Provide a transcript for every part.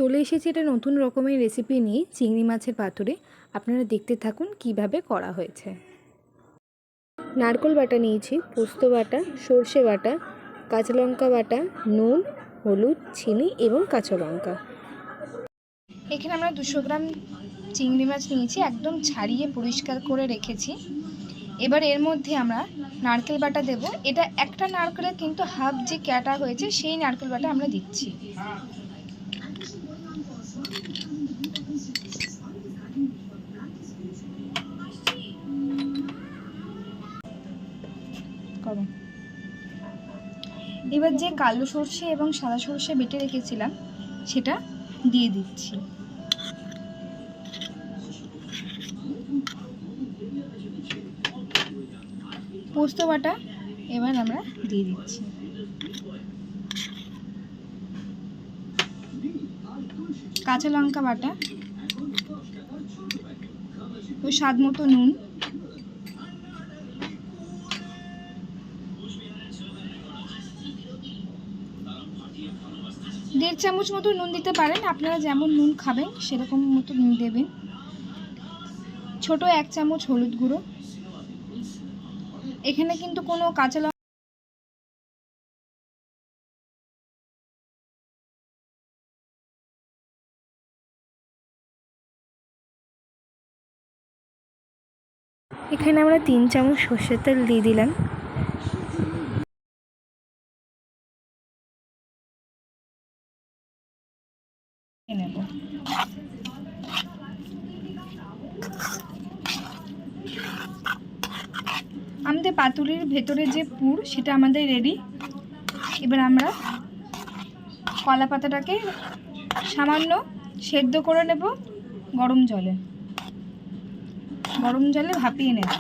চলে এসেছি এটা নতুন রকমের রেসিপি নিয়ে, চিংড়ি মাছের পাতুরি। আপনারা দেখতে থাকুন কিভাবে করা হয়েছে। নারকেল বাটা নিয়েছি, পোস্ত বাটা, সর্ষে বাটা, কাঁচা লঙ্কা বাটা, নুন, হলুদ, চিনি এবং কাঁচা লঙ্কা। এখানে আমরা 200 গ্রাম চিংড়ি মাছ নিয়েছি, একদম ছাড়িয়ে পরিষ্কার করে রেখেছি। এবার এর মধ্যে আমরা নারকেল বাটা দেব। এটা একটা নারকেলের কিন্তু হাফ যে কাটা হয়েছে সেই নারকেল বাটা আমরা দিচ্ছি। এবার যে কালো সর্ষে এবং সাদা সর্ষে বেটে রেখেছিলাম সেটা দিয়ে দিচ্ছি। পোস্ত বাটা এবার আমরা দিয়ে দিচ্ছি। কাঁচা লঙ্কা বাটা ও স্বাদ মতো নুন, 1.5 চামচ মতো নুন দিতে পারেন, আপনারা যেমন নুন খাবেন সেরকম মতো নুন দেবেন। ছোট 1 চামচ হলুদ গুঁড়ো। এখানে কিন্তু কোনো কাঁচা লঙ্কা এখানে আমরা 3 চামচ সর্ষের তেল দিয়ে দিলাম। নেব আমাদের পাতুরির ভেতরে যে পুর সেটা আমাদের রেডি। এবার আমরা কলা পাতাটাকে সামান্য সেদ্ধ করে নেব গরম জলে ভাপিয়ে নেব।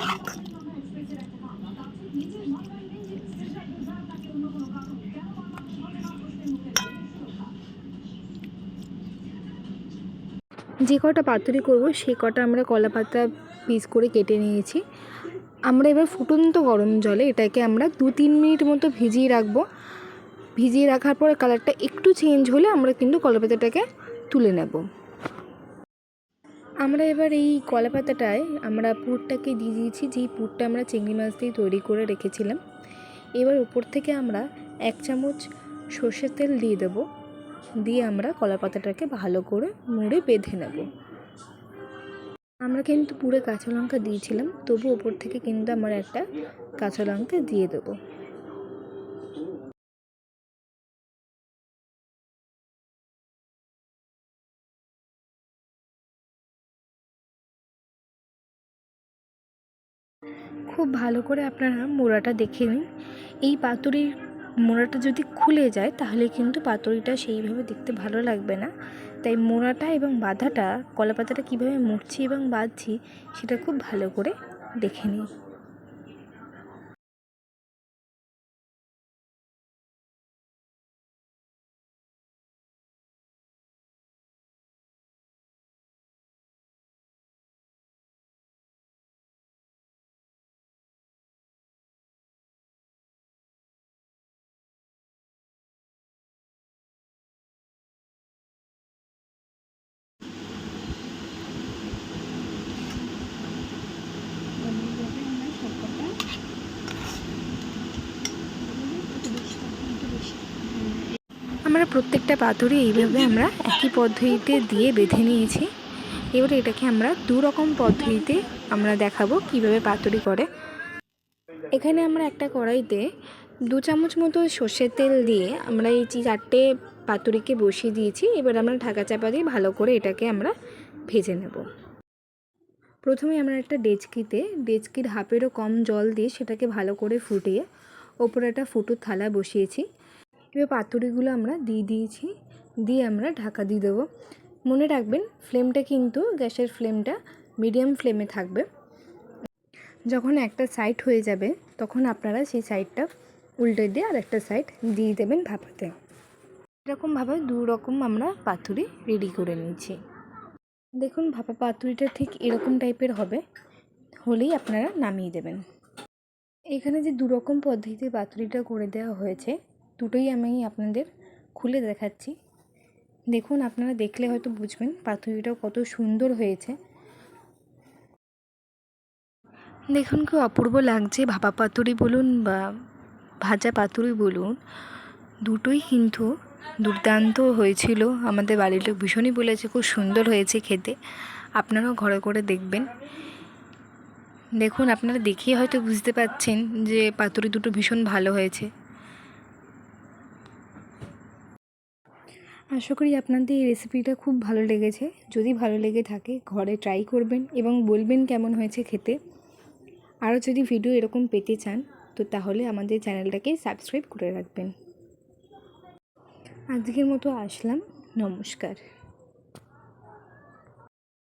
যে কটা পাতুরি করব সেই কটা আমরা কলা পাতা পিস করে কেটে নিয়েছি। আমরা এবার ফুটন্ত গরম জলে এটাকে আমরা 2-3 মিনিট মতো ভিজিয়ে রাখবো। ভিজিয়ে রাখার পরে কালারটা একটু চেঞ্জ হলে আমরা কিন্তু কলা পাতাটাকে তুলে নেব। আমরা এবার এই কলা পাতাটায় আমরা পুরটাকে দিয়ে দিয়েছি, যেই পুরটা আমরা চিংড়ি মাছ দিয়ে তৈরি করে রেখেছিলাম। এবার উপর থেকে আমরা 1 চামচ সর্ষের তেল দিয়ে দেব, দিয়ে আমরা কলা পাতাটাকে ভালো করে মুড়ে বেঁধে নেব। আমরা কিন্তু পুরো কাঁচা লঙ্কা দিয়েছিলাম, তবু উপর থেকে কিন্তু আমরা একটা কাঁচা লঙ্কা দিয়ে দেবো। খুব ভালো করে আপনারা মোড়াটা দেখে নিন। এই পাতুরির মোড়াটা যদি খুলে যায় তাহলে কিন্তু পাতুরিটা সেইভাবে দেখতে ভালো লাগবে না। তাই মোড়াটা এবং বাঁধাটা, কলা পাতাটা কীভাবে মুড়ছি এবং বাঁধছি সেটা খুব ভালো করে দেখে নিন। আমরা প্রত্যেকটা পাতুরি এইভাবে আমরা একই পদ্ধতিতে দিয়ে বেঁধে নিয়েছি। এবারে এটাকে আমরা 2 রকম পদ্ধতিতে আমরা দেখাবো কিভাবে পাতুরি করে। এখানে আমরা একটা কড়াইতে 2 চামচ মতো সর্ষের তেল দিয়ে আমরা এই 4টে পাতুরিকে বসিয়ে দিয়েছি। এবার আমরা ঢাকা চাপা দিয়ে ভালো করে এটাকে আমরা ভেজে নেব। প্রথমে আমরা একটা ডেচকির হাফেরও কম জল দিয়ে সেটাকে ভালো করে ফুটিয়ে ওপরে একটা ফুটোর থালা বসিয়েছি। এবার পাতুরিগুলো আমরা দিয়ে দিয়েছি, দিয়ে আমরা ঢাকা দিয়ে দেবো। মনে রাখবেন ফ্লেমটা কিন্তু গ্যাসের ফ্লেমটা মিডিয়াম ফ্লেমে থাকবে। যখন একটা সাইড হয়ে যাবে তখন আপনারা সেই সাইডটা উল্টে দিয়ে আরেকটা সাইড দিয়ে দেবেন ভাপাতে। এরকমভাবে 2 রকম আমরা পাতুরি রেডি করে নিয়েছি। দেখুন ভাপা পাতুরিটা ঠিক এরকম টাইপের হলেই আপনারা নামিয়ে দেবেন। এখানে যে 2 রকম পদ্ধতিতে পাতুরিটা করে দেওয়া হয়েছে, দুটোই আমি আপনাদের খুলে দেখাচ্ছি। দেখুন, আপনারা দেখলে হয়তো বুঝবেন পাতুরিটাও কত সুন্দর হয়েছে। দেখুন কি অপূর্ব লাগছে, ভাপা পাতুরি বলুন বা ভাজা পাতুরি বলুন, দুটোই কিন্তু দুর্দান্ত হয়েছিল। আমাদের বাড়ির লোক ভীষণই বলেছে খুব সুন্দর হয়েছে খেতে। আপনারাও ঘরে করে দেখবেন। দেখুন, আপনারা দেখিয়ে হয়তো বুঝতে পারছেন যে পাতুরি দুটো ভীষণ ভালো হয়েছে। আশা করি আপনাদের এই রেসিপিটা খুব ভালো লেগেছে। যদি ভালো লেগে থাকে ঘরে ট্রাই করবেন এবং বলবেন কেমন হয়েছে খেতে। আরও যদি ভিডিও এরকম পেতে চান তো তাহলে আমাদের চ্যানেলটাকে সাবস্ক্রাইব করে রাখবেন। আজকের মতো আসলাম, নমস্কার।